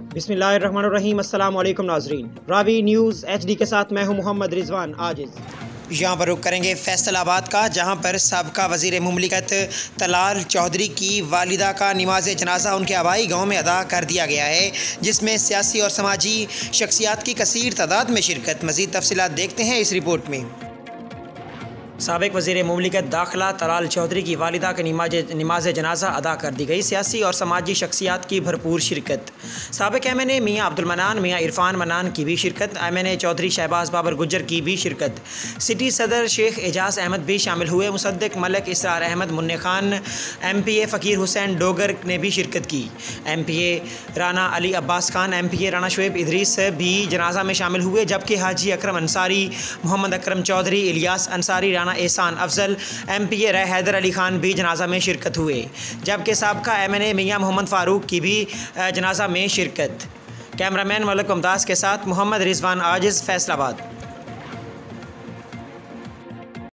बिस्मिल्लाहिर्रहमानिर्रहीम। अस्सलाम वालेकुम नाज़रीन, रावी न्यूज़ HD के साथ मैं हूं मोहम्मद रिजवान आजिज़। यहाँ पर रुख करेंगे फैसलाबाद का, जहाँ पर साबका वज़ीर मुमलिकत तलाल चौधरी की वालिदा का नमाज जनाजा उनके आबाई गाँव में अदा कर दिया गया है, जिसमें सियासी और समाजी शख्सियात की कसीर तादाद में शिरकत। मज़ीद तफसीलात देखते हैं इस रिपोर्ट में। साबिक़ वज़ीर मुमलिकत दाखिला तलाल चौधरी की वालिदा की नमाज जनाजा अदा कर दी गई। सियासी और समाजी शख्सियात की भरपूर शिरकत। साबिक़ MNA मियाँ अब्दुल मन्नान मियाँ इरफान मन्नान की भी शिरकत। MNA चौधरी शहबाज बाबर गुज्जर की भी शिरकत। सिटी सदर शेख एजाज़ अहमद भी शामिल हुए। मुसद्दिक मलिक इसरार अहमद मुन्ने खान, MPA फ़कीर हुसैन डोगर ने भी शिरकत की। MPA राना अली अब्बास खान, MPA राना शुएब इदरीस भी जनाजा में शामिल हुए, जबकि हाजी अकरम अंसारी, मोहम्मद अकरम चौधरी, इलियास अंसारी, राना एहसान अफजल, MPA रह हैदर अली खान भी जनाजा में शिरकत हुए, जबकि साबका MNA मियाँ मोहम्मद फ़ारूक की भी जनाजा में शिरकत। कैमरामैन मलिक मुमताज़ के साथ मोहम्मद रिजवान आजिज़, फैसलाबाद।